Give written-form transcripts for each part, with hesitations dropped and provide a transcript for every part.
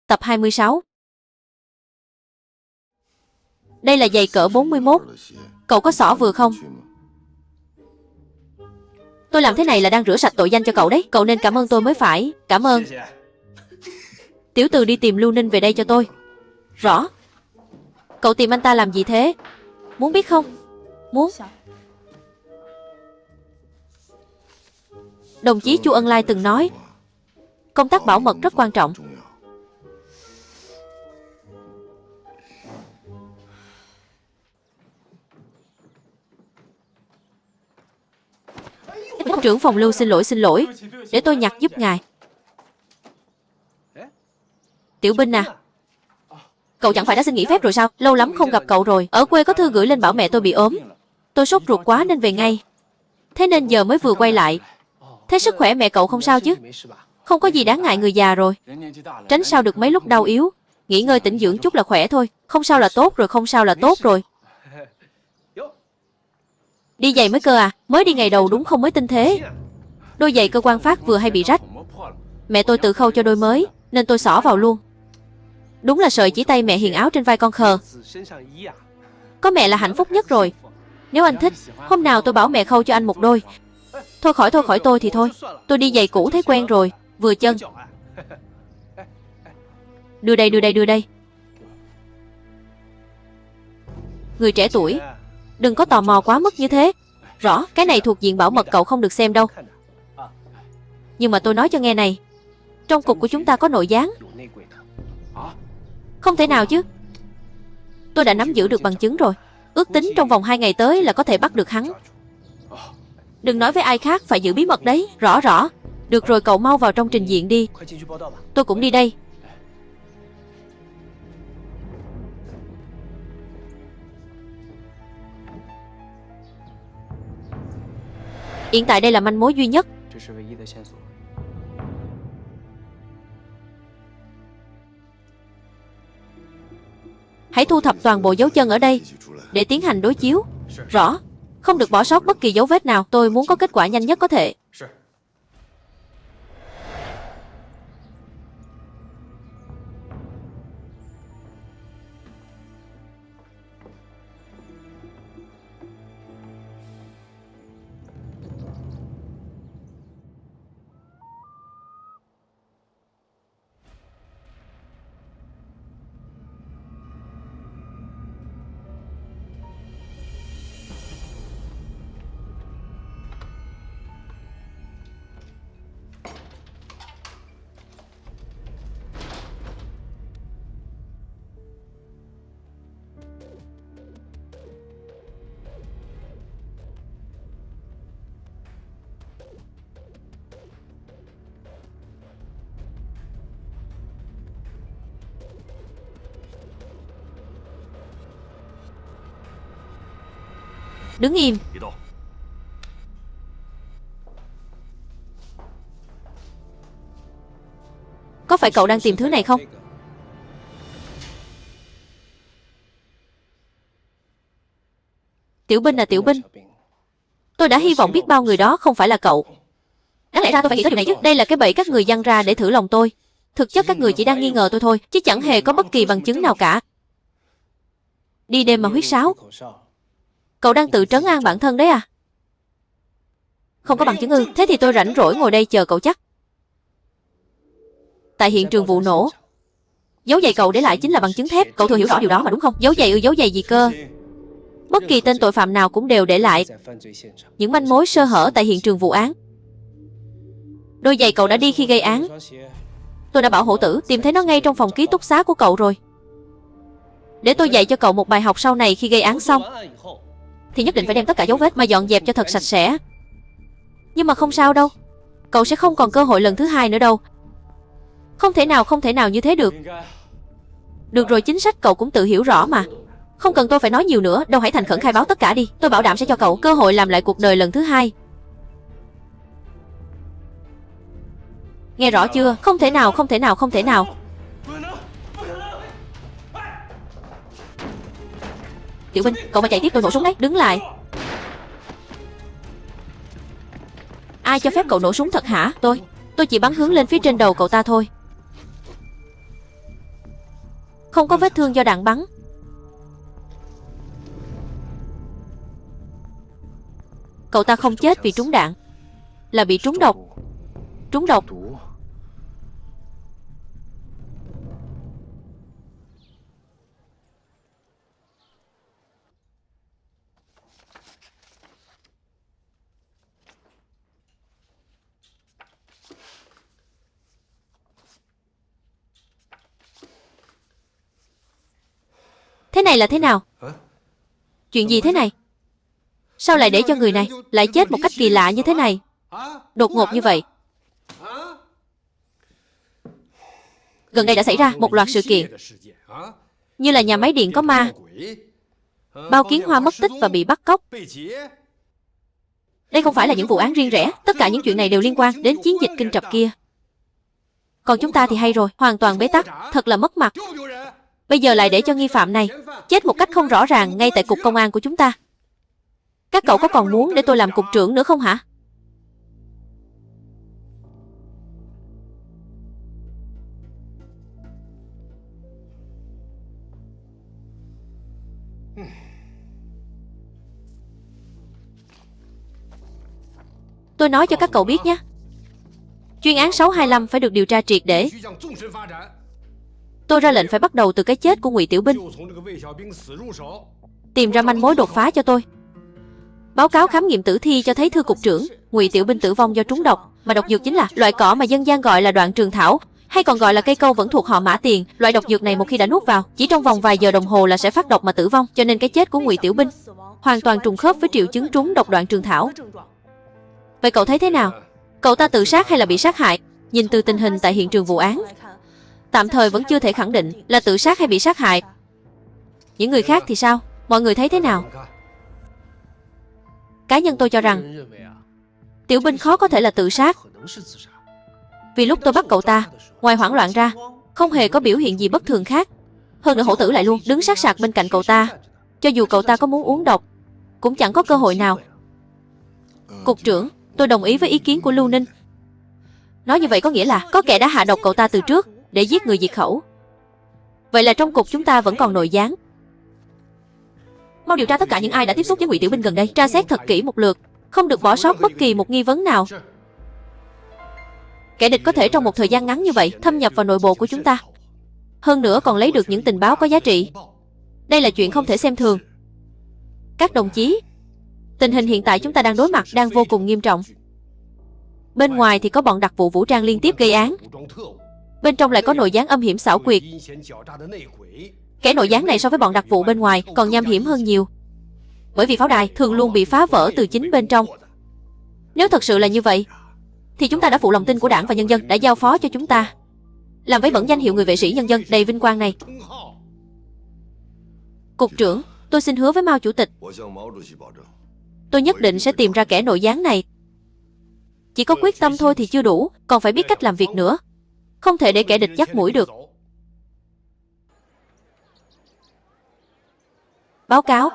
Tập 26. Đây là giày cỡ 41. Cậu có xỏ vừa không? Tôi làm thế này là đang rửa sạch tội danh cho cậu đấy. Cậu nên cảm ơn tôi mới phải. Cảm ơn. Tiểu Từ đi tìm Lưu Ninh về đây cho tôi. Rõ. Cậu tìm anh ta làm gì thế? Muốn biết không? Muốn. Đồng chí Chu Ân Lai từng nói công tác bảo mật rất quan trọng. Trưởng phòng Lưu xin lỗi. Để tôi nhặt giúp ngài. Tiểu Binh à, cậu chẳng phải đã xin nghỉ phép rồi sao? Lâu lắm không gặp cậu rồi. Ở quê có thư gửi lên bảo mẹ tôi bị ốm. Tôi sốt ruột quá nên về ngay. Thế nên giờ mới vừa quay lại. Thế sức khỏe mẹ cậu không sao chứ? Không có gì đáng ngại, người già rồi. Tránh sao được mấy lúc đau yếu. Nghỉ ngơi tĩnh dưỡng chút là khỏe thôi. Không sao là tốt rồi, không sao là tốt rồi. Đi giày mới cơ à? Mới đi ngày đầu đúng không mới tinh thế. Đôi giày cơ quan phát vừa hay bị rách. Mẹ tôi tự khâu cho đôi mới nên tôi xỏ vào luôn. Đúng là sợi chỉ tay mẹ hiền áo trên vai con khờ. Có mẹ là hạnh phúc nhất rồi. Nếu anh thích, hôm nào tôi bảo mẹ khâu cho anh một đôi. Thôi khỏi tôi thì thôi. Tôi đi giày cũ thấy quen rồi. Vừa chân. Đưa đây. Người trẻ tuổi, đừng có tò mò quá mức như thế. Rõ, cái này thuộc diện bảo mật, cậu không được xem đâu. Nhưng mà tôi nói cho nghe này, trong cục của chúng ta có nội gián. Không thể nào chứ. Tôi đã nắm giữ được bằng chứng rồi. Ước tính trong vòng 2 ngày tới là có thể bắt được hắn. Đừng nói với ai khác, phải giữ bí mật đấy. Rõ. Được rồi, cậu mau vào trong trình diện đi. Tôi cũng đi đây. Hiện tại đây là manh mối duy nhất. Hãy thu thập toàn bộ dấu chân ở đây để tiến hành đối chiếu. Rõ. Không được bỏ sót bất kỳ dấu vết nào. Tôi muốn có kết quả nhanh nhất có thể. Đứng im. Có phải cậu đang tìm thứ này không? Tiểu Binh à, Tiểu Binh, tôi đã hy vọng biết bao người đó không phải là cậu. Đáng lẽ ra tôi phải nghĩ tới điều này chứ. Đây là cái bẫy các người giăng ra để thử lòng tôi. Thực chất các người chỉ đang nghi ngờ tôi thôi, chứ chẳng hề có bất kỳ bằng chứng nào cả. Đi đêm mà huyết sáo. Cậu đang tự trấn an bản thân đấy à? Không có bằng chứng ư? Thế thì tôi rảnh rỗi ngồi đây chờ cậu chắc. Tại hiện trường vụ nổ, dấu giày cậu để lại chính là bằng chứng thép. Cậu thừa hiểu rõ điều đó mà đúng không? Dấu giày ư? Dấu giày gì cơ? Bất kỳ tên tội phạm nào cũng đều để lại những manh mối sơ hở tại hiện trường vụ án. Đôi giày cậu đã đi khi gây án. Tôi đã bảo hổ tử tìm thấy nó ngay trong phòng ký túc xá của cậu rồi. Để tôi dạy cho cậu một bài học sau này, khi gây án xong thì nhất định phải đem tất cả dấu vết mà dọn dẹp cho thật sạch sẽ. Nhưng mà không sao đâu. Cậu sẽ không còn cơ hội lần thứ hai nữa đâu. Không thể nào như thế được. Được rồi, chính sách cậu cũng tự hiểu rõ mà. Không cần tôi phải nói nhiều nữa đâu, hãy thành khẩn khai báo tất cả đi. Tôi bảo đảm sẽ cho cậu cơ hội làm lại cuộc đời lần thứ hai. Nghe rõ chưa? Không thể nào. Tiểu Binh, cậu mà chạy tiếp tôi nổ súng đấy. Đứng lại. Ai cho phép cậu nổ súng thật hả? Tôi chỉ bắn hướng lên phía trên đầu cậu ta thôi. Không có vết thương do đạn bắn. Cậu ta không chết vì trúng đạn, là bị trúng độc. Trúng độc. Thế này là thế nào? Chuyện gì thế này? Sao lại để cho người này lại chết một cách kỳ lạ như thế này? Đột ngột như vậy. Gần đây đã xảy ra một loạt sự kiện, như là nhà máy điện có ma, Bao Kiến Hoa mất tích và bị bắt cóc. Đây không phải là những vụ án riêng rẽ, tất cả những chuyện này đều liên quan đến chiến dịch kinh trập kia. Còn chúng ta thì hay rồi, hoàn toàn bế tắc, thật là mất mặt. Bây giờ lại để cho nghi phạm này chết một cách không rõ ràng ngay tại cục công an của chúng ta. Các cậu có còn muốn để tôi làm cục trưởng nữa không hả? Tôi nói cho các cậu biết nhé. Chuyên án 625 phải được điều tra triệt để. Tôi ra lệnh phải bắt đầu từ cái chết của Ngụy Tiểu Binh. Tìm ra manh mối đột phá cho tôi. Báo cáo khám nghiệm tử thi cho thấy, thưa cục trưởng, Ngụy Tiểu Binh tử vong do trúng độc, mà độc dược chính là loại cỏ mà dân gian gọi là đoạn trường thảo, hay còn gọi là cây câu, vẫn thuộc họ Mã Tiền. Loại độc dược này một khi đã nuốt vào, chỉ trong vòng vài giờ đồng hồ là sẽ phát độc mà tử vong, cho nên cái chết của Ngụy Tiểu Binh hoàn toàn trùng khớp với triệu chứng trúng độc đoạn trường thảo. Vậy cậu thấy thế nào? Cậu ta tự sát hay là bị sát hại? Nhìn từ tình hình tại hiện trường vụ án, tạm thời vẫn chưa thể khẳng định là tự sát hay bị sát hại. Những người khác thì sao? Mọi người thấy thế nào? Cá nhân tôi cho rằng Tiểu Binh khó có thể là tự sát. Vì lúc tôi bắt cậu ta, ngoài hoảng loạn ra, không hề có biểu hiện gì bất thường khác. Hơn nữa hổ tử lại luôn đứng sát sạc bên cạnh cậu ta. Cho dù cậu ta có muốn uống độc, cũng chẳng có cơ hội nào. Cục trưởng, tôi đồng ý với ý kiến của Lưu Ninh. Nói như vậy có nghĩa là có kẻ đã hạ độc cậu ta từ trước để giết người diệt khẩu. Vậy là trong cục chúng ta vẫn còn nội gián. Mau điều tra tất cả những ai đã tiếp xúc với Ngụy Tiểu Binh gần đây, tra xét thật kỹ một lượt, không được bỏ sót bất kỳ một nghi vấn nào. Kẻ địch có thể trong một thời gian ngắn như vậy thâm nhập vào nội bộ của chúng ta, hơn nữa còn lấy được những tình báo có giá trị. Đây là chuyện không thể xem thường. Các đồng chí, tình hình hiện tại chúng ta đang đối mặt đang vô cùng nghiêm trọng. Bên ngoài thì có bọn đặc vụ vũ trang liên tiếp gây án, bên trong lại có nội gián âm hiểm xảo quyệt. Kẻ nội gián này so với bọn đặc vụ bên ngoài còn nham hiểm hơn nhiều, bởi vì pháo đài thường luôn bị phá vỡ từ chính bên trong. Nếu thật sự là như vậy, thì chúng ta đã phụ lòng tin của đảng và nhân dân đã giao phó cho chúng ta, làm vấy bẩn danh hiệu người vệ sĩ nhân dân đầy vinh quang này. Cục trưởng, tôi xin hứa với Mao Chủ tịch, tôi nhất định sẽ tìm ra kẻ nội gián này. Chỉ có quyết tâm thôi thì chưa đủ, còn phải biết cách làm việc nữa. Không thể để kẻ địch dắt mũi được. Báo cáo.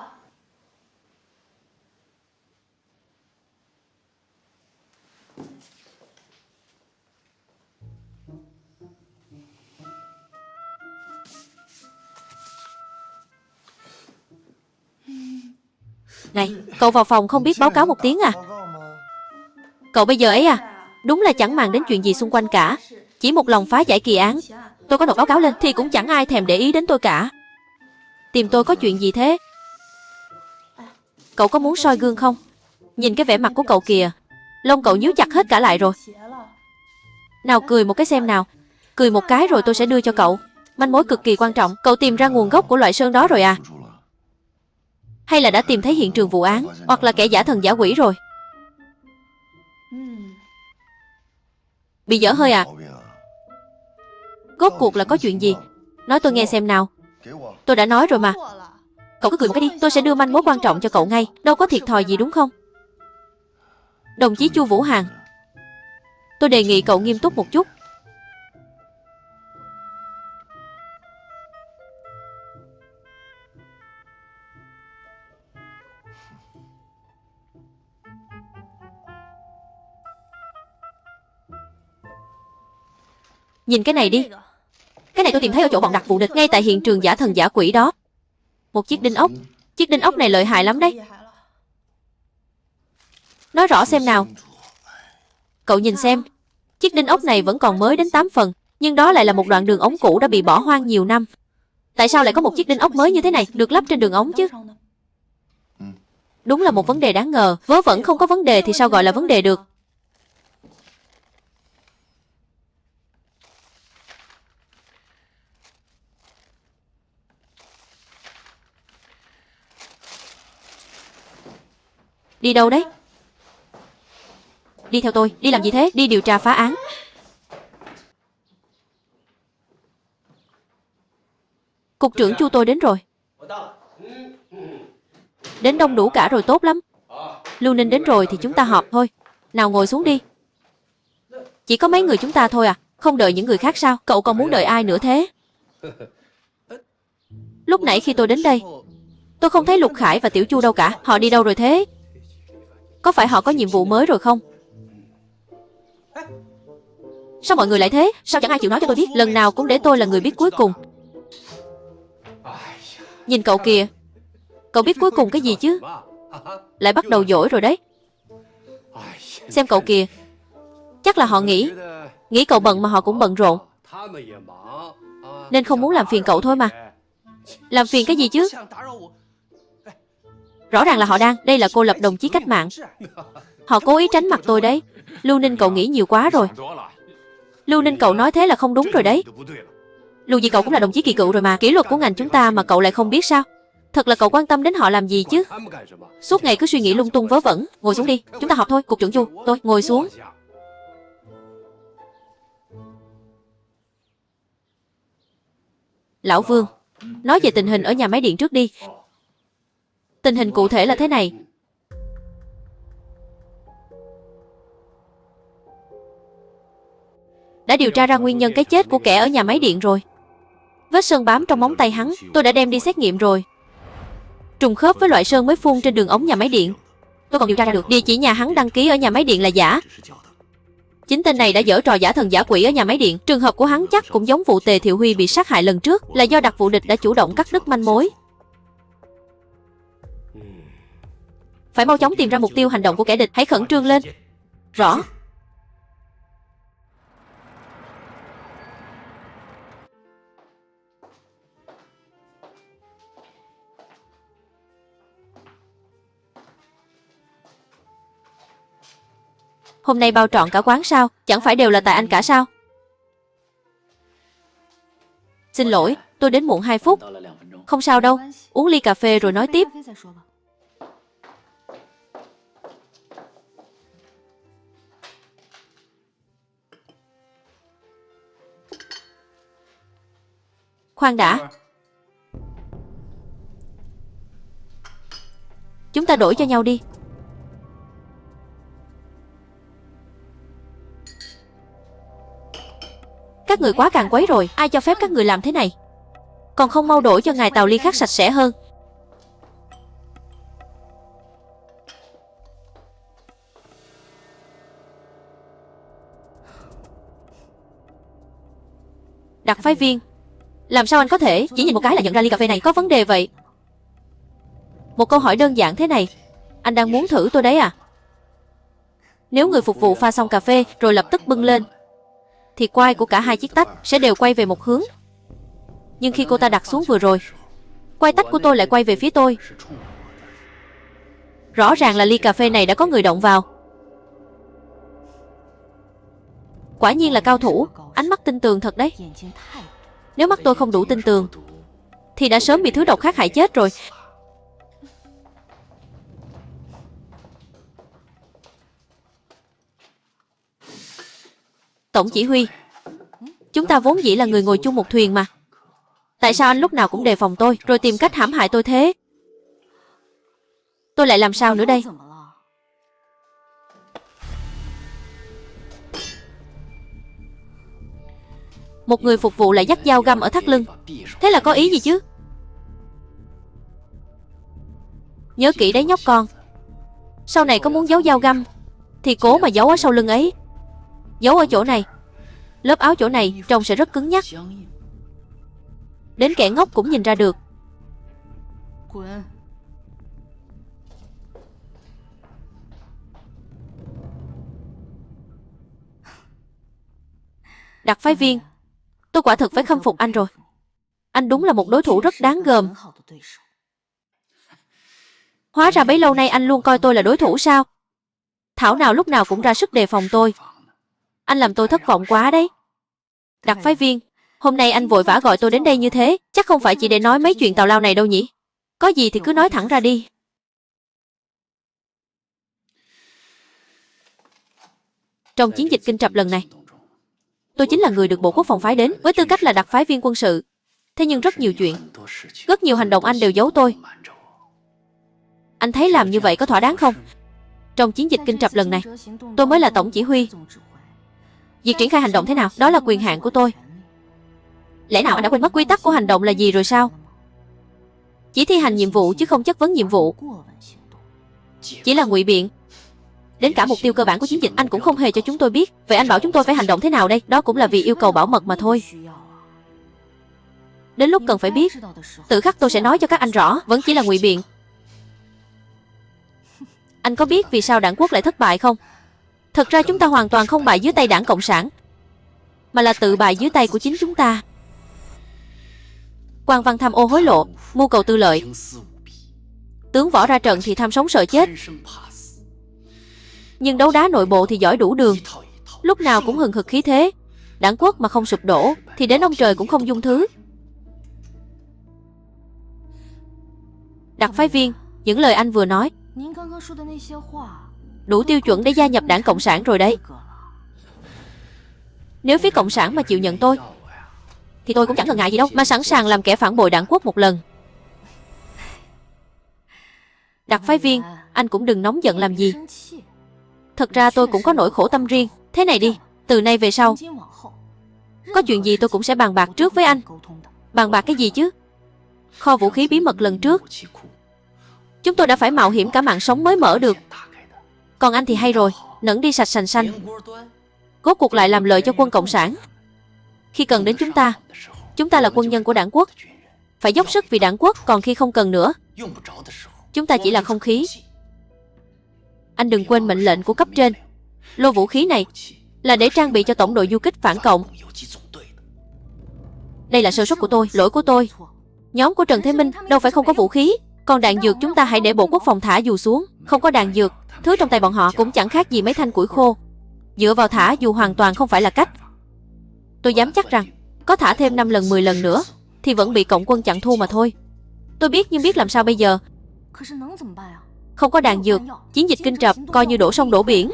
Này, cậu vào phòng không biết báo cáo một tiếng à? Cậu bây giờ ấy à? Đúng là chẳng màng đến chuyện gì xung quanh cả, chỉ một lòng phá giải kỳ án. Tôi có nộp báo cáo lên thì cũng chẳng ai thèm để ý đến tôi cả. Tìm tôi có chuyện gì thế? Cậu có muốn soi gương không? Nhìn cái vẻ mặt của cậu kìa, lông cậu nhíu chặt hết cả lại rồi. Nào cười một cái xem nào. Cười một cái rồi tôi sẽ đưa cho cậu manh mối cực kỳ quan trọng. Cậu tìm ra nguồn gốc của loại sơn đó rồi à? Hay là đã tìm thấy hiện trường vụ án, hoặc là kẻ giả thần giả quỷ rồi? Bị dở hơi à? Rốt cuộc là có chuyện gì? Nói tôi nghe xem nào. Tôi đã nói rồi mà. Cậu cứ cười một cái đi, tôi sẽ đưa manh mối quan trọng cho cậu ngay. Đâu có thiệt thòi gì đúng không? Đồng chí Chu Vũ Hàn, tôi đề nghị cậu nghiêm túc một chút. Nhìn cái này đi. Cái này này tôi tìm thấy ở chỗ bọn đặc vụ địch, ngay tại hiện trường giả thần giả quỷ đó. Một chiếc đinh ốc. Chiếc đinh ốc này lợi hại lắm đấy. Nói rõ xem nào. Cậu nhìn xem. Chiếc đinh ốc này vẫn còn mới đến 8 phần, nhưng đó lại là một đoạn đường ống cũ đã bị bỏ hoang nhiều năm. Tại sao lại có một chiếc đinh ốc mới như thế này được lắp trên đường ống chứ? Đúng là một vấn đề đáng ngờ. Vớ vẩn không có vấn đề thì sao gọi là vấn đề được? Đi đâu đấy? Đi theo tôi. Đi làm gì thế? Đi điều tra phá án. Cục trưởng Chu tôi đến rồi. Đến đông đủ cả rồi, tốt lắm. Lưu Ninh đến rồi thì chúng ta họp thôi. Nào ngồi xuống đi. Chỉ có mấy người chúng ta thôi à? Không đợi những người khác sao? Cậu còn muốn đợi ai nữa thế? Lúc nãy khi tôi đến đây, tôi không thấy Lục Khải và Tiểu Chu đâu cả. Họ đi đâu rồi thế? Có phải họ có nhiệm vụ mới rồi không? Sao mọi người lại thế? Sao chẳng ai chịu nói cho tôi biết? Lần nào cũng để tôi là người biết cuối cùng. Nhìn cậu kìa. Cậu biết cuối cùng cái gì chứ? Lại bắt đầu dỗi rồi đấy. Xem cậu kìa. Chắc là họ nghĩ cậu bận mà họ cũng bận rộn, nên không muốn làm phiền cậu thôi mà. Làm phiền cái gì chứ? Rõ ràng là họ đang. Đây là cô lập đồng chí cách mạng. Họ cố ý tránh mặt tôi đấy. Lưu Ninh cậu nghĩ nhiều quá rồi. Lưu Ninh cậu nói thế là không đúng rồi đấy. Dù gì cậu cũng là đồng chí kỳ cựu rồi mà. Kỷ luật của ngành chúng ta mà cậu lại không biết sao? Thật là cậu quan tâm đến họ làm gì chứ? Suốt ngày cứ suy nghĩ lung tung vớ vẩn. Ngồi xuống đi, chúng ta họp thôi. Cục trưởng Chu, tôi ngồi xuống. Lão Vương, nói về tình hình ở nhà máy điện trước đi. Tình hình cụ thể là thế này. Đã điều tra ra nguyên nhân cái chết của kẻ ở nhà máy điện rồi. Vết sơn bám trong móng tay hắn, tôi đã đem đi xét nghiệm rồi. Trùng khớp với loại sơn mới phun trên đường ống nhà máy điện. Tôi còn điều tra ra được địa chỉ nhà hắn đăng ký ở nhà máy điện là giả. Chính tên này đã giở trò giả thần giả quỷ ở nhà máy điện. Trường hợp của hắn chắc cũng giống vụ Tề Thiệu Huy bị sát hại lần trước, là do đặc vụ địch đã chủ động cắt đứt manh mối. Phải mau chóng tìm ra mục tiêu hành động của kẻ địch. Hãy khẩn trương lên. Rõ. Hôm nay bao trọn cả quán sao? Chẳng phải đều là tại anh cả sao? Xin lỗi, tôi đến muộn 2 phút. Không sao đâu, uống ly cà phê rồi nói tiếp. Khoan đã. Chúng ta đổi cho nhau đi. Các người quá càng quấy rồi. Ai cho phép các người làm thế này? Còn không mau đổi cho ngài Tào ly khác sạch sẽ hơn. Đặc phái viên, làm sao anh có thể chỉ nhìn một cái là nhận ra ly cà phê này có vấn đề vậy? Một câu hỏi đơn giản thế này, anh đang muốn thử tôi đấy à? Nếu người phục vụ pha xong cà phê rồi lập tức bưng lên, thì quai của cả hai chiếc tách sẽ đều quay về một hướng. Nhưng khi cô ta đặt xuống vừa rồi, quai tách của tôi lại quay về phía tôi. Rõ ràng là ly cà phê này đã có người động vào. Quả nhiên là cao thủ, ánh mắt tinh tường thật đấy. Nếu mắt tôi không đủ tinh tường thì đã sớm bị thứ độc khác hại chết rồi. Tổng chỉ huy, chúng ta vốn dĩ là người ngồi chung một thuyền mà. Tại sao anh lúc nào cũng đề phòng tôi, rồi tìm cách hãm hại tôi thế? Tôi lại làm sao nữa đây? Một người phục vụ lại dắt dao găm ở thắt lưng. Thế là có ý gì chứ? Nhớ kỹ đấy nhóc con. Sau này có muốn giấu dao găm thì cố mà giấu ở sau lưng ấy. Giấu ở chỗ này. Lớp áo chỗ này trông sẽ rất cứng nhắc. Đến kẻ ngốc cũng nhìn ra được. Đặc phái viên, tôi quả thực phải khâm phục anh rồi. Anh đúng là một đối thủ rất đáng gờm. Hóa ra bấy lâu nay anh luôn coi tôi là đối thủ sao? Thảo nào lúc nào cũng ra sức đề phòng tôi. Anh làm tôi thất vọng quá đấy. Đặc phái viên, hôm nay anh vội vã gọi tôi đến đây như thế, chắc không phải chỉ để nói mấy chuyện tào lao này đâu nhỉ? Có gì thì cứ nói thẳng ra đi. Trong chiến dịch Kinh Trập lần này, tôi chính là người được Bộ Quốc phòng phái đến với tư cách là đặc phái viên quân sự. Thế nhưng rất nhiều chuyện, rất nhiều hành động anh đều giấu tôi. Anh thấy làm như vậy có thỏa đáng không? Trong chiến dịch Kinh Trập lần này, tôi mới là tổng chỉ huy. Việc triển khai hành động thế nào, đó là quyền hạn của tôi. Lẽ nào anh đã quên mất quy tắc của hành động là gì rồi sao? Chỉ thi hành nhiệm vụ chứ không chất vấn nhiệm vụ. Chỉ là ngụy biện. Đến cả mục tiêu cơ bản của chiến dịch anh cũng không hề cho chúng tôi biết. Vậy anh bảo chúng tôi phải hành động thế nào đây? Đó cũng là vì yêu cầu bảo mật mà thôi. Đến lúc cần phải biết, tự khắc tôi sẽ nói cho các anh rõ. Vẫn chỉ là ngụy biện. Anh có biết vì sao đảng quốc lại thất bại không? Thật ra chúng ta hoàn toàn không bại dưới tay đảng Cộng sản, mà là tự bại dưới tay của chính chúng ta. Quan văn tham ô hối lộ, mưu cầu tư lợi. Tướng võ ra trận thì tham sống sợ chết, nhưng đấu đá nội bộ thì giỏi đủ đường, lúc nào cũng hừng hực khí thế. Đảng quốc mà không sụp đổ thì đến ông trời cũng không dung thứ. Đặc phái viên, những lời anh vừa nói đủ tiêu chuẩn để gia nhập đảng Cộng sản rồi đấy. Nếu phía Cộng sản mà chịu nhận tôi thì tôi cũng chẳng ngần ngại gì đâu, mà sẵn sàng làm kẻ phản bội đảng quốc một lần. Đặc phái viên, anh cũng đừng nóng giận làm gì. Thật ra tôi cũng có nỗi khổ tâm riêng. Thế này đi, từ nay về sau, có chuyện gì tôi cũng sẽ bàn bạc trước với anh. Bàn bạc cái gì chứ? Kho vũ khí bí mật lần trước, chúng tôi đã phải mạo hiểm cả mạng sống mới mở được. Còn anh thì hay rồi, nẫn đi sạch sành xanh. Rốt cuộc lại làm lợi cho quân Cộng sản. Khi cần đến chúng ta là quân nhân của đảng quốc, phải dốc sức vì đảng quốc. Còn khi không cần nữa, chúng ta chỉ là không khí. Anh đừng quên mệnh lệnh của cấp trên. Lô vũ khí này là để trang bị cho tổng đội du kích phản cộng. Đây là sơ suất của tôi, lỗi của tôi. Nhóm của Trần Thế Minh đâu phải không có vũ khí. Còn đạn dược chúng ta hãy để Bộ Quốc phòng thả dù xuống. Không có đạn dược, thứ trong tay bọn họ cũng chẳng khác gì mấy thanh củi khô. Dựa vào thả dù hoàn toàn không phải là cách. Tôi dám chắc rằng có thả thêm 5 lần 10 lần nữa thì vẫn bị cộng quân chặn thu mà thôi. Tôi biết, nhưng biết làm sao bây giờ? Không có đạn dược, chiến dịch Kinh Trập coi như đổ sông đổ biển.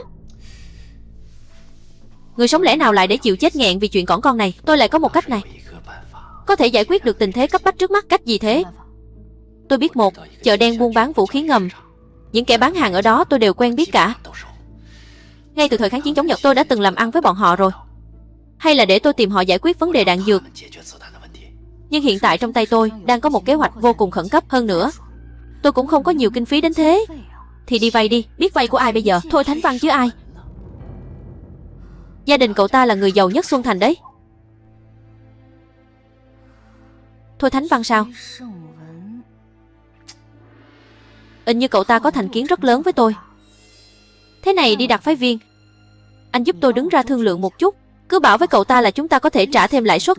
Người sống lẽ nào lại để chịu chết nghẹn vì chuyện cỏn con này? Tôi lại có một cách này, có thể giải quyết được tình thế cấp bách trước mắt. Cách gì thế? Tôi biết một chợ đen buôn bán vũ khí ngầm. Những kẻ bán hàng ở đó tôi đều quen biết cả. Ngay từ thời kháng chiến chống Nhật tôi đã từng làm ăn với bọn họ rồi. Hay là để tôi tìm họ giải quyết vấn đề đạn dược. Nhưng hiện tại trong tay tôi đang có một kế hoạch vô cùng khẩn cấp. Hơn nữa, tôi cũng không có nhiều kinh phí đến thế. Thì đi vay đi. Biết vay của ai bây giờ? Thôi Thánh Văn chứ ai. Gia đình cậu ta là người giàu nhất Xuân Thành đấy. Thôi Thánh Văn sao? Hình như cậu ta có thành kiến rất lớn với tôi. Thế này đi Đặc phái viên, anh giúp tôi đứng ra thương lượng một chút. Cứ bảo với cậu ta là chúng ta có thể trả thêm lãi suất.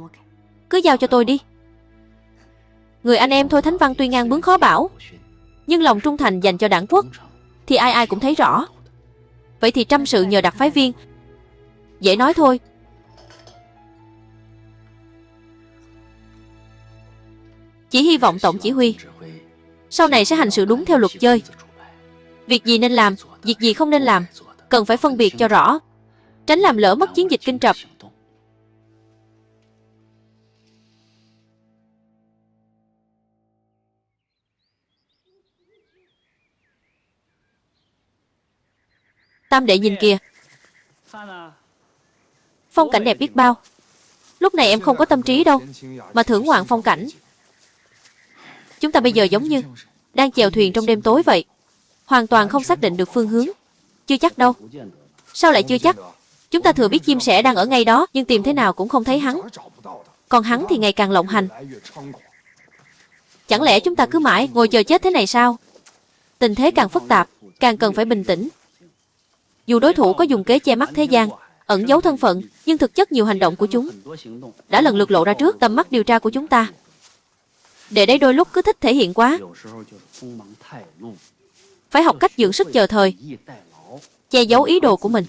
Cứ giao cho tôi đi. Người anh em Thôi Thánh Văn tuy ngang bướng khó bảo, nhưng lòng trung thành dành cho đảng quốc thì ai ai cũng thấy rõ. Vậy thì trăm sự nhờ Đặc phái viên. Dễ nói thôi. Chỉ hy vọng tổng chỉ huy sau này sẽ hành sự đúng theo luật chơi. Việc gì nên làm, việc gì không nên làm, cần phải phân biệt cho rõ, tránh làm lỡ mất chiến dịch Kinh Trập. Tam đệ nhìn kìa, phong cảnh đẹp biết bao. Lúc này em không có tâm trí đâu mà thưởng ngoạn phong cảnh. Chúng ta bây giờ giống như đang chèo thuyền trong đêm tối vậy, hoàn toàn không xác định được phương hướng. Chưa chắc đâu. Sao lại chưa chắc? Chúng ta thừa biết chim sẻ đang ở ngay đó, nhưng tìm thế nào cũng không thấy hắn. còn hắn thì ngày càng lộng hành. Chẳng lẽ chúng ta cứ mãi ngồi chờ chết thế này sao? Tình thế càng phức tạp, càng cần phải bình tĩnh. Dù đối thủ có dùng kế che mắt thế gian, ẩn giấu thân phận, nhưng thực chất nhiều hành động của chúng đã lần lượt lộ ra trước tầm mắt điều tra của chúng ta. Đệ đấy đôi lúc cứ thích thể hiện quá. Phải học cách dưỡng sức chờ thời, che giấu ý đồ của mình,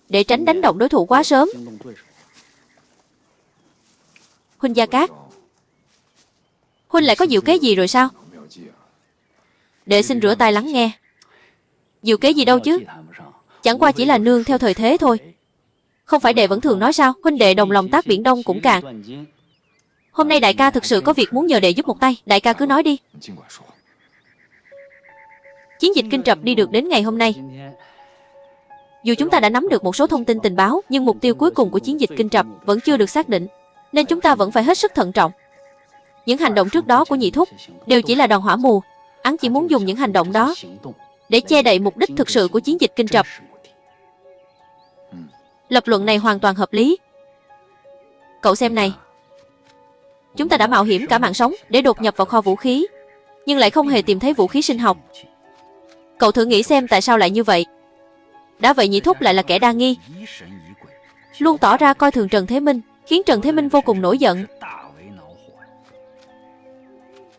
để tránh đánh động đối thủ quá sớm. Huynh Gia Cát, huynh lại có diệu kế gì rồi sao? Đệ xin rửa tai lắng nghe. Diệu kế gì đâu chứ, chẳng qua chỉ là nương theo thời thế thôi. Không phải đệ vẫn thường nói sao, huynh đệ đồng lòng tác biển đông cũng cạn. Hôm nay đại ca thực sự có việc muốn nhờ đệ giúp một tay. Đại ca cứ nói đi. Chiến dịch Kinh Trập đi được đến ngày hôm nay, dù chúng ta đã nắm được một số thông tin tình báo, nhưng mục tiêu cuối cùng của chiến dịch Kinh Trập vẫn chưa được xác định, nên chúng ta vẫn phải hết sức thận trọng. Những hành động trước đó của nhị thúc đều chỉ là đòn hỏa mù. Hắn chỉ muốn dùng những hành động đó để che đậy mục đích thực sự của chiến dịch Kinh Trập. Lập luận này hoàn toàn hợp lý. Cậu xem này, chúng ta đã mạo hiểm cả mạng sống để đột nhập vào kho vũ khí, nhưng lại không hề tìm thấy vũ khí sinh học. Cậu thử nghĩ xem tại sao lại như vậy. Đã vậy nhị thúc lại là kẻ đa nghi, luôn tỏ ra coi thường Trần Thế Minh, khiến Trần Thế Minh vô cùng nổi giận.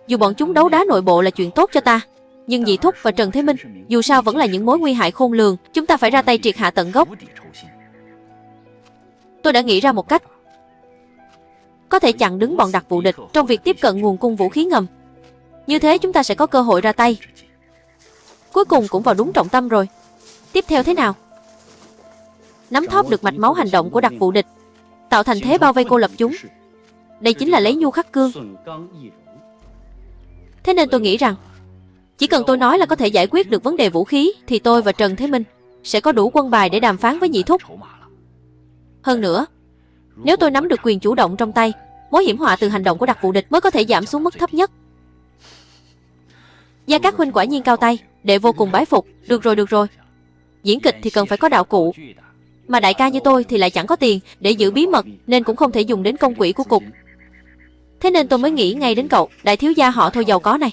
Dù bọn chúng đấu đá nội bộ là chuyện tốt cho ta, nhưng nhị thúc và Trần Thế Minh dù sao vẫn là những mối nguy hại khôn lường. Chúng ta phải ra tay triệt hạ tận gốc. Tôi đã nghĩ ra một cách có thể chặn đứng bọn đặc vụ địch trong việc tiếp cận nguồn cung vũ khí ngầm. Như thế chúng ta sẽ có cơ hội ra tay. Cuối cùng cũng vào đúng trọng tâm rồi. Tiếp theo thế nào? Nắm thóp được mạch máu hành động của đặc vụ địch, tạo thành thế bao vây cô lập chúng. Đây chính là lấy nhu khắc cương. Thế nên tôi nghĩ rằng chỉ cần tôi nói là có thể giải quyết được vấn đề vũ khí, thì tôi và Trần Thế Minh sẽ có đủ quân bài để đàm phán với nhị thúc. Hơn nữa, nếu tôi nắm được quyền chủ động trong tay, mối hiểm họa từ hành động của đặc vụ địch mới có thể giảm xuống mức thấp nhất. Gia Cát huynh quả nhiên cao tay, đệ vô cùng bái phục. Được rồi, được rồi. Diễn kịch thì cần phải có đạo cụ, mà đại ca như tôi thì lại chẳng có tiền để giữ bí mật, nên cũng không thể dùng đến công quỹ của cục. Thế nên tôi mới nghĩ ngay đến cậu, đại thiếu gia họ Thôi giàu có này.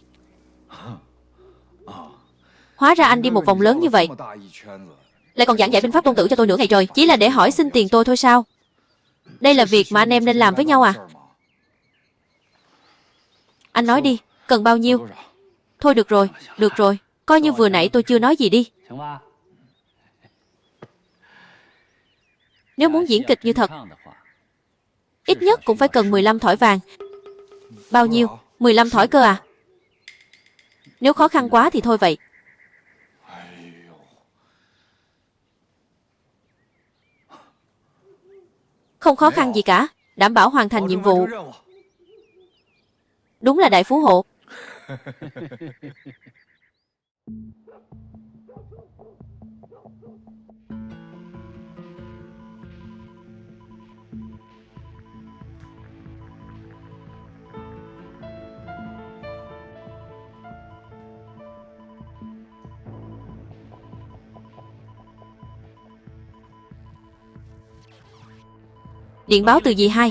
Hóa ra anh đi một vòng lớn như vậy, lại còn giảng giải binh pháp Tôn Tử cho tôi nửa ngày trời, chỉ là để hỏi xin tiền tôi thôi sao? Đây là việc mà anh em nên làm với nhau à? Anh nói đi, cần bao nhiêu? Thôi được rồi, coi như vừa nãy tôi chưa nói gì đi. Nếu muốn diễn kịch như thật, ít nhất cũng phải cần 15 thỏi vàng. Bao nhiêu? 15 thỏi cơ à? Nếu khó khăn quá thì thôi vậy. Không khó khăn gì cả, đảm bảo hoàn thành nhiệm vụ. Đúng là đại phú hộ. Điện báo từ dì hai.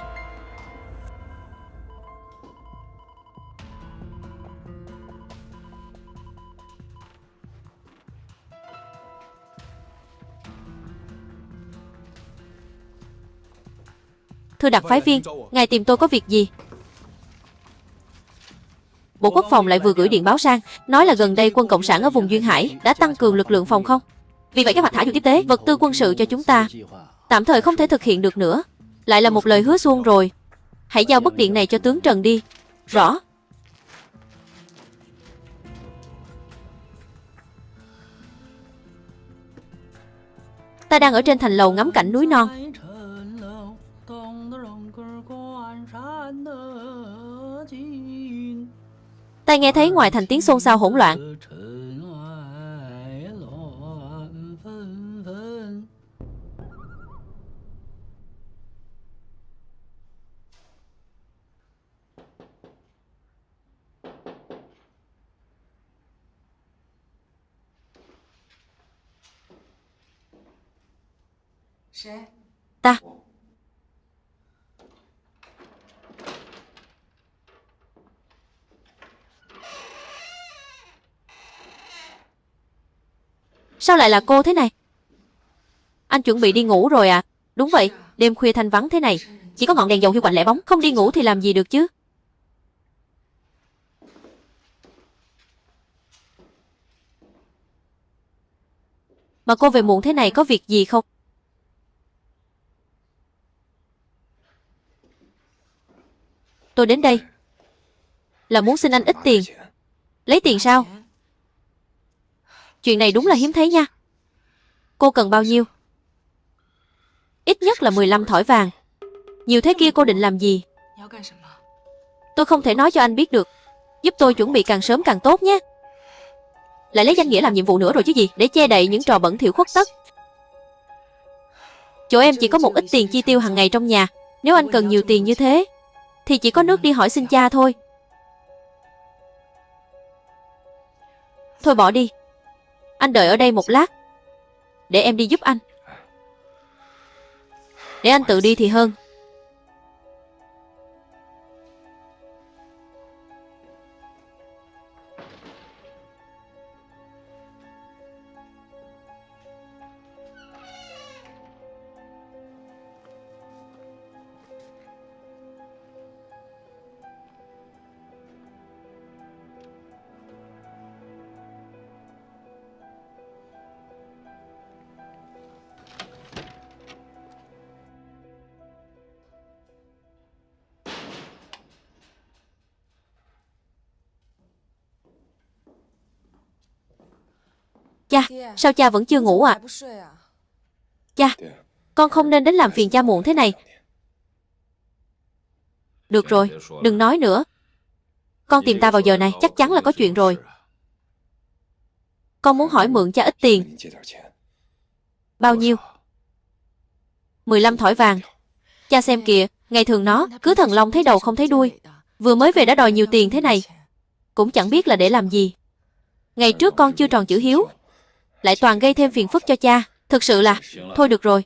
Thưa đặc phái viên, ngài tìm tôi có việc gì? Bộ Quốc phòng lại vừa gửi điện báo sang, nói là gần đây quân Cộng sản ở vùng Duyên Hải đã tăng cường lực lượng phòng không. Vì vậy kế hoạch thả dù tiếp tế, vật tư quân sự cho chúng ta tạm thời không thể thực hiện được nữa. Lại là một lời hứa suông rồi. Hãy giao bức điện này cho tướng Trần đi. Rõ. Ta đang ở trên thành lầu ngắm cảnh núi non. Ta nghe thấy ngoài thành tiếng xôn xao hỗn loạn. Ta. Sao lại là cô thế này? Anh chuẩn bị đi ngủ rồi à? Đúng vậy, đêm khuya thanh vắng thế này, chỉ có ngọn đèn dầu hiu quạnh lẻ bóng, không đi ngủ thì làm gì được chứ? Mà cô về muộn thế này có việc gì không? Tôi đến đây là muốn xin anh ít tiền. Lấy tiền sao? Chuyện này đúng là hiếm thấy nha. Cô cần bao nhiêu? Ít nhất là 15 thỏi vàng. Nhiều thế kia cô định làm gì? Tôi không thể nói cho anh biết được. Giúp tôi chuẩn bị càng sớm càng tốt nhé. Lại lấy danh nghĩa làm nhiệm vụ nữa rồi chứ gì, để che đậy những trò bẩn thỉu khuất tất. Chỗ em chỉ có một ít tiền chi tiêu hàng ngày trong nhà. Nếu anh cần nhiều tiền như thế thì chỉ có nước đi hỏi xin cha thôi. Thôi bỏ đi. Anh đợi ở đây một lát, để em đi giúp anh. Để anh tự đi thì hơn. Cha, sao cha vẫn chưa ngủ à? Cha, con không nên đến làm phiền cha muộn thế này. Được rồi, đừng nói nữa. Con tìm ta vào giờ này chắc chắn là có chuyện rồi. Con muốn hỏi mượn cha ít tiền. Bao nhiêu? 15 thỏi vàng. Cha xem kìa, ngày thường nó cứ thần long thấy đầu không thấy đuôi. Vừa mới về đã đòi nhiều tiền thế này, cũng chẳng biết là để làm gì. Ngày trước con chưa tròn chữ hiếu, lại toàn gây thêm phiền phức cho cha. Thực sự là... Thôi được rồi.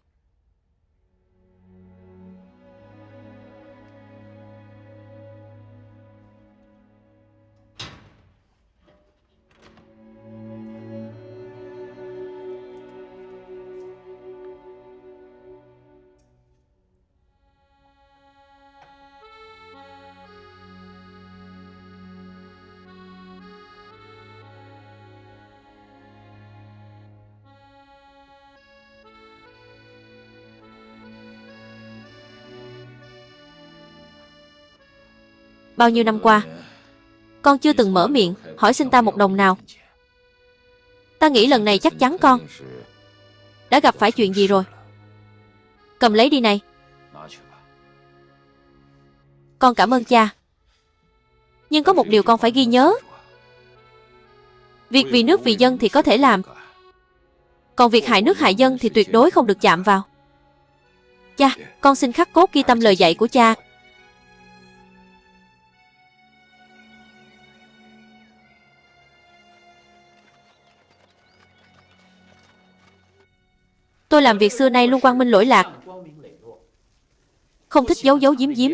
Bao nhiêu năm qua, con chưa từng mở miệng hỏi xin ta một đồng nào. Ta nghĩ lần này chắc chắn con đã gặp phải chuyện gì rồi. Cầm lấy đi này. Con cảm ơn cha. Nhưng có một điều con phải ghi nhớ. Việc vì nước vì dân thì có thể làm, còn việc hại nước hại dân thì tuyệt đối không được chạm vào. Cha, con xin khắc cốt ghi tâm lời dạy của cha. Tôi làm việc xưa nay luôn quang minh lỗi lạc, không thích giấu giấu giếm giếm.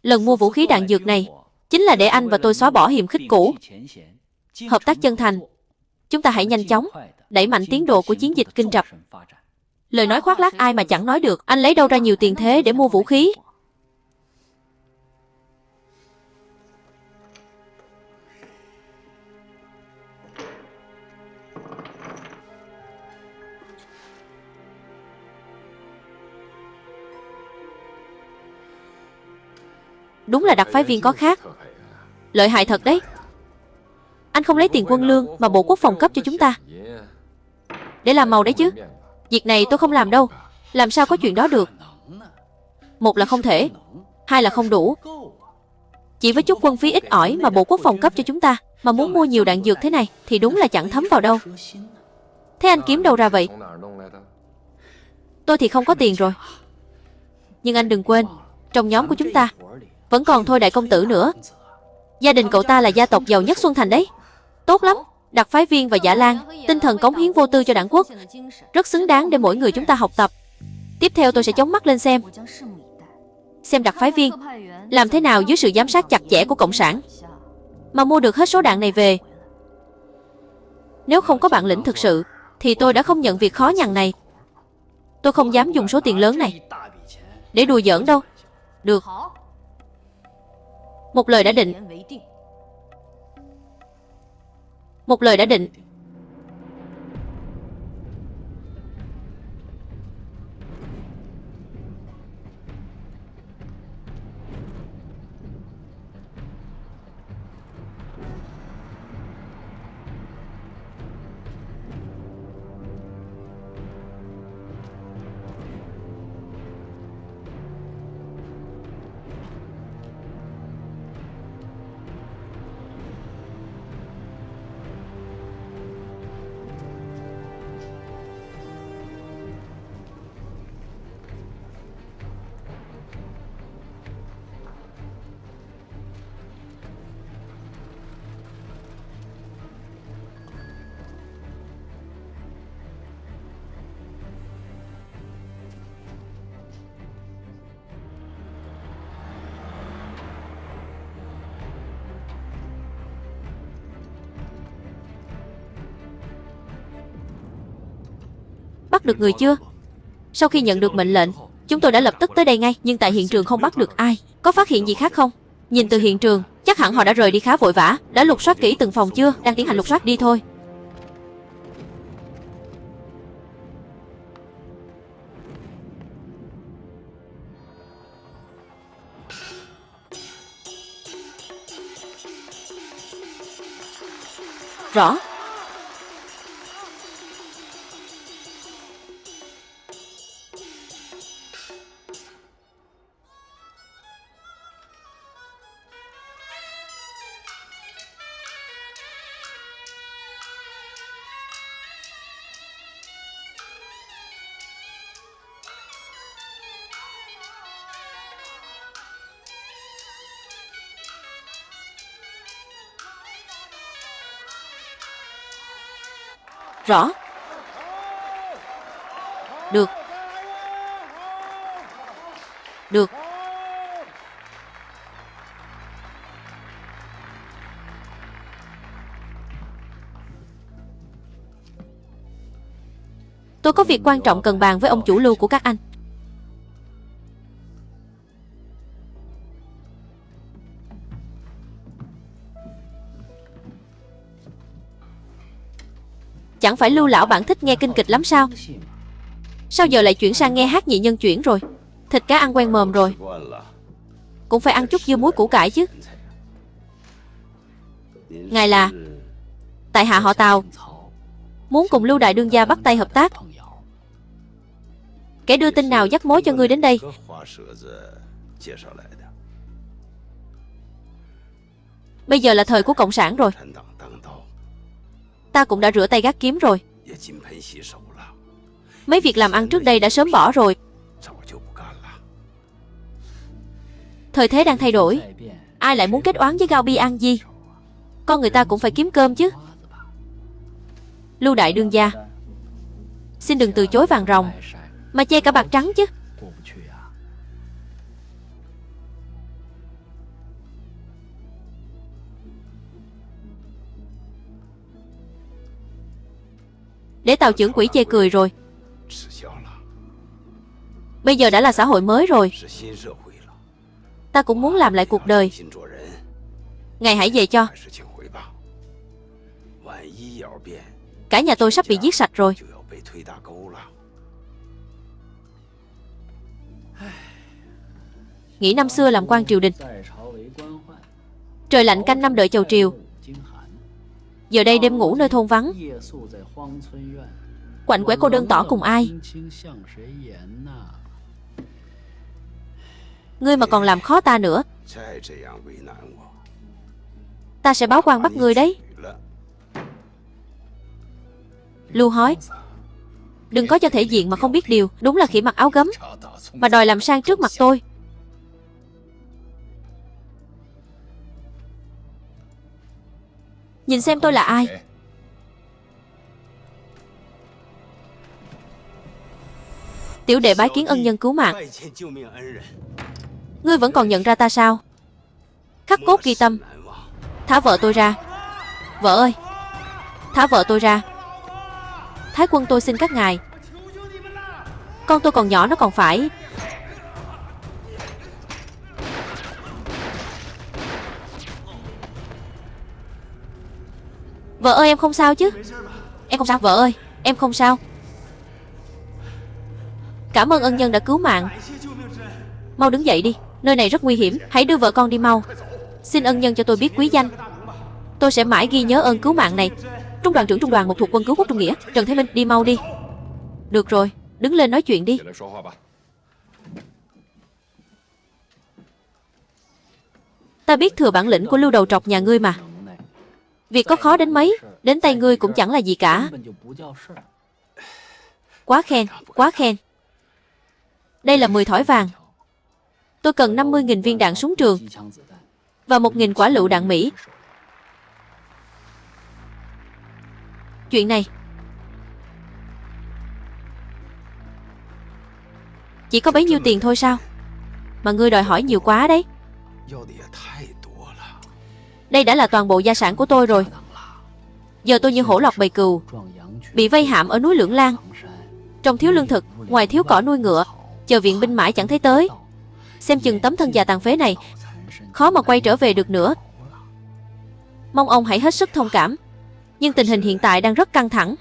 Lần mua vũ khí đạn dược này chính là để anh và tôi xóa bỏ hiềm khích cũ. Hợp tác chân thành, chúng ta hãy nhanh chóng đẩy mạnh tiến độ của chiến dịch Kinh Rập. Lời nói khoác lác ai mà chẳng nói được. Anh lấy đâu ra nhiều tiền thế để mua vũ khí? Đúng là đặc phái viên có khác. Lợi hại thật đấy. Anh không lấy tiền quân lương mà Bộ Quốc phòng cấp cho chúng ta để làm màu đấy chứ. Việc này tôi không làm đâu. Làm sao có chuyện đó được? Một là không thể, hai là không đủ. Chỉ với chút quân phí ít ỏi mà Bộ Quốc phòng cấp cho chúng ta, mà muốn mua nhiều đạn dược thế này thì đúng là chẳng thấm vào đâu. Thế anh kiếm đâu ra vậy? Tôi thì không có tiền rồi. Nhưng anh đừng quên, trong nhóm của chúng ta vẫn còn Thôi đại công tử nữa. Gia đình cậu ta là gia tộc giàu nhất Xuân Thành đấy. Tốt lắm, đặc phái viên và Dạ Lan, tinh thần cống hiến vô tư cho đảng quốc, rất xứng đáng để mỗi người chúng ta học tập. Tiếp theo tôi sẽ chống mắt lên xem đặc phái viên làm thế nào dưới sự giám sát chặt chẽ của Cộng sản mà mua được hết số đạn này về. Nếu không có bản lĩnh thực sự thì tôi đã không nhận việc khó nhằn này. Tôi không dám dùng số tiền lớn này để đùa giỡn đâu. Được. Một lời đã định. Một lời đã định. Bắt được người chưa? Sau khi nhận được mệnh lệnh, chúng tôi đã lập tức tới đây ngay. Nhưng tại hiện trường không bắt được ai. Có phát hiện gì khác không? Nhìn từ hiện trường, chắc hẳn họ đã rời đi khá vội vã. Đã lục soát kỹ từng phòng chưa? Đang tiến hành lục soát, đi thôi. Rõ. Rõ. Được. Được. Tôi có việc quan trọng cần bàn với ông chủ Lưu của các anh. Chẳng phải Lưu lão bản thích nghe kinh kịch lắm sao? Sao giờ lại chuyển sang nghe hát nhị nhân chuyển rồi? Thịt cá ăn quen mồm rồi, cũng phải ăn chút dưa muối củ cải chứ. Ngài là? Tại hạ họ Tào, muốn cùng Lưu đại đương gia bắt tay hợp tác. Kẻ đưa tin nào dắt mối cho ngươi đến đây? Bây giờ là thời của cộng sản rồi. Ta cũng đã rửa tay gác kiếm rồi. Mấy việc làm ăn trước đây đã sớm bỏ rồi. Thời thế đang thay đổi, ai lại muốn kết oán với Gao Bi An Di? Con người ta cũng phải kiếm cơm chứ. Lưu đại đương gia, xin đừng từ chối vàng ròng mà chê cả bạc trắng chứ. Để Tào trưởng quỹ chê cười rồi. Bây giờ đã là xã hội mới rồi. Ta cũng muốn làm lại cuộc đời. Ngài hãy về cho. Cả nhà tôi sắp bị giết sạch rồi. Nghĩ năm xưa làm quan triều đình, trời lạnh canh năm đợi chầu triều. Giờ đây đêm ngủ nơi thôn vắng, quạnh quẻ cô đơn tỏ cùng ai. Ngươi mà còn làm khó ta nữa, ta sẽ báo quan bắt ngươi đấy. Lưu hói, đừng có cho thể diện mà không biết điều. Đúng là khỉ mặc áo gấm mà đòi làm sang trước mặt tôi. Nhìn xem tôi là ai. Tiểu đệ bái kiến ân nhân cứu mạng. Ngươi vẫn còn nhận ra ta sao? Khắc cốt ghi tâm. Thả vợ tôi ra. Vợ ơi, thả vợ tôi ra. Thả Thái quân tôi xin các ngài. Con tôi còn nhỏ, nó còn phải... Vợ ơi, em không sao chứ? Em không sao, vợ ơi, em không sao. Cảm ơn ân nhân đã cứu mạng. Mau đứng dậy đi, nơi này rất nguy hiểm. Hãy đưa vợ con đi mau. Xin ân nhân cho tôi biết quý danh. Tôi sẽ mãi ghi nhớ ơn cứu mạng này. Trung đoàn trưởng trung đoàn 1 thuộc quân cứu quốc Trung Nghĩa, Trần Thế Minh, đi mau đi. Được rồi, đứng lên nói chuyện đi. Ta biết thừa bản lĩnh của Lưu đầu trọc nhà ngươi mà. Việc có khó đến mấy, đến tay ngươi cũng chẳng là gì cả. Quá khen, quá khen. Đây là 10 thỏi vàng. Tôi cần 50.000 viên đạn súng trường và 1.000 quả lựu đạn Mỹ. Chuyện này chỉ có bấy nhiêu tiền thôi sao? Mà ngươi đòi hỏi nhiều quá đấy. Đây đã là toàn bộ gia sản của tôi rồi. Giờ tôi như hổ lọt bầy cừu, bị vây hãm ở núi Lưỡng Lan, trong thiếu lương thực, ngoài thiếu cỏ nuôi ngựa, chờ viện binh mãi chẳng thấy tới. Xem chừng tấm thân già tàn phế này khó mà quay trở về được nữa. Mong ông hãy hết sức thông cảm. Nhưng tình hình hiện tại đang rất căng thẳng.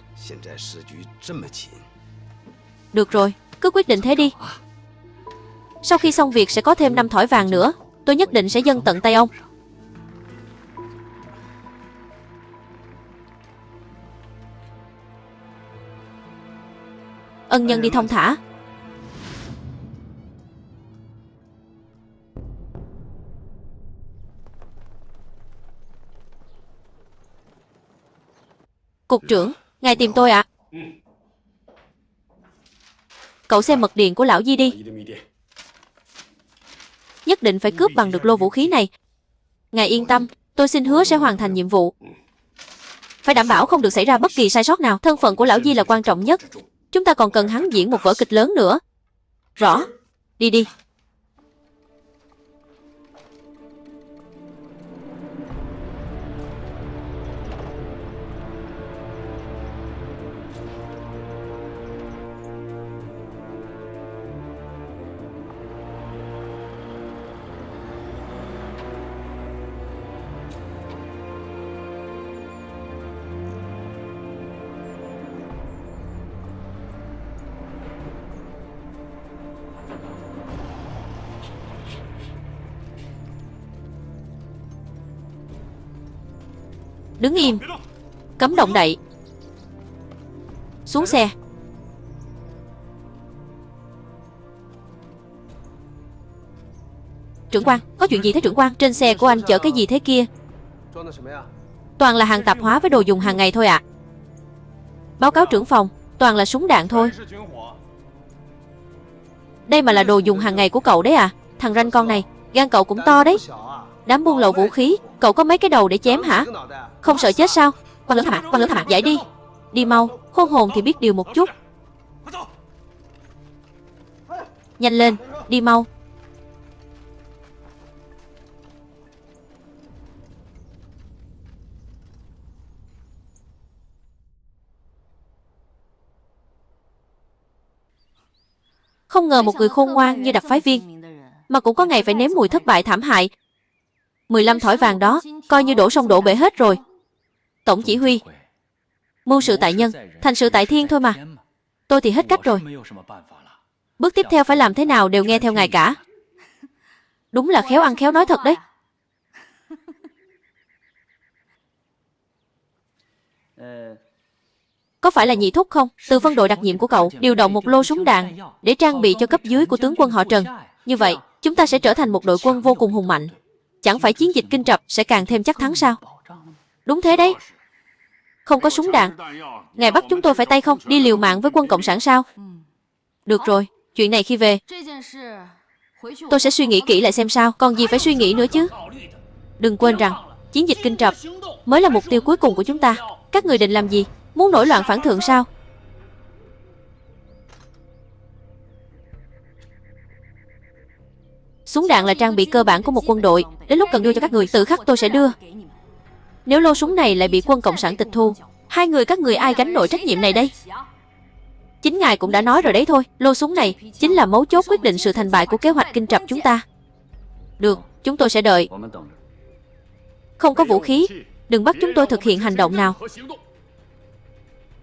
Được rồi, cứ quyết định thế đi. Sau khi xong việc sẽ có thêm 5 thỏi vàng nữa. Tôi nhất định sẽ dâng tận tay ông. Ân nhân đi thong thả. Cục trưởng, ngài tìm tôi ạ. Cậu xem mật điện của lão Di đi. Nhất định phải cướp bằng được lô vũ khí này. Ngài yên tâm, tôi xin hứa sẽ hoàn thành nhiệm vụ. Phải đảm bảo không được xảy ra bất kỳ sai sót nào. Thân phận của lão Di là quan trọng nhất. Chúng ta còn cần hắn diễn một vở kịch lớn nữa. Rõ. Đi đi. Đứng im. Cấm động đậy. Xuống xe. Trưởng quan, có chuyện gì thế trưởng quan? Trên xe của anh chở cái gì thế kia? Toàn là hàng tạp hóa với đồ dùng hàng ngày thôi ạ. Báo cáo trưởng phòng, toàn là súng đạn thôi. Đây mà là đồ dùng hàng ngày của cậu đấy à? Thằng ranh con này, gan cậu cũng to đấy. Đám buôn lậu vũ khí, cậu có mấy cái đầu để chém hả? Không sợ chết sao? Quan lớn thả mặt, giải đi. Đi mau, khôn hồn thì biết điều một chút. Nhanh lên, đi mau. Không ngờ một người khôn ngoan như đặc phái viên mà cũng có ngày phải nếm mùi thất bại thảm hại. 15 thỏi vàng đó coi như đổ sông đổ bể hết rồi. Tổng chỉ huy, mưu sự tại nhân, thành sự tại thiên thôi mà. Tôi thì hết cách rồi. Bước tiếp theo phải làm thế nào đều nghe theo ngài cả. Đúng là khéo ăn khéo nói thật đấy. Có phải là nhị thúc không? Từ phân đội đặc nhiệm của cậu điều động một lô súng đạn để trang bị cho cấp dưới của tướng quân họ Trần. Như vậy chúng ta sẽ trở thành một đội quân vô cùng hùng mạnh. Chẳng phải chiến dịch Kinh Trập sẽ càng thêm chắc thắng sao? Đúng thế đấy. Không có súng đạn, ngài bắt chúng tôi phải tay không? Đi liều mạng với quân cộng sản sao? Được rồi, chuyện này khi về tôi sẽ suy nghĩ kỹ lại xem sao. Còn gì phải suy nghĩ nữa chứ. Đừng quên rằng chiến dịch Kinh Trập mới là mục tiêu cuối cùng của chúng ta. Các người định làm gì? Muốn nổi loạn phản thượng sao? Súng đạn là trang bị cơ bản của một quân đội. Đến lúc cần đưa cho các người, tự khắc tôi sẽ đưa. Nếu lô súng này lại bị quân cộng sản tịch thu, hai người các người ai gánh nổi trách nhiệm này đây? Chính ngài cũng đã nói rồi đấy thôi. Lô súng này chính là mấu chốt quyết định sự thành bại của kế hoạch kinh trập chúng ta. Được, chúng tôi sẽ đợi. Không có vũ khí, đừng bắt chúng tôi thực hiện hành động nào.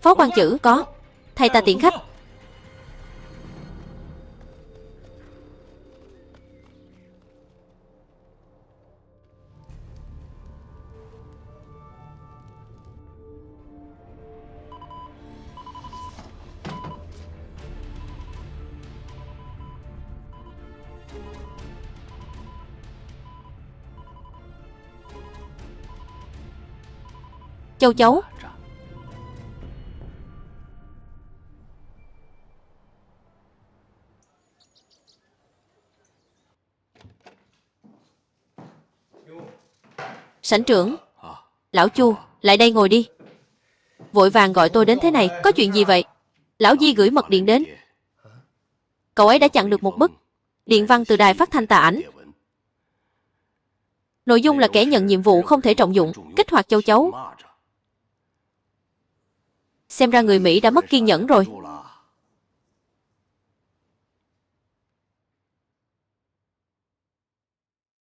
Phó quan chữ có. Thầy ta tiễn khách. Châu chấu. Sảnh trưởng. Lão Chu, lại đây ngồi đi. Vội vàng gọi tôi đến thế này, có chuyện gì vậy? Lão Di gửi mật điện đến. Cậu ấy đã chặn được một bức điện văn từ đài phát thanh tà ảnh. Nội dung là kẻ nhận nhiệm vụ không thể trọng dụng, kích hoạt châu chấu. Xem ra người Mỹ đã mất kiên nhẫn rồi.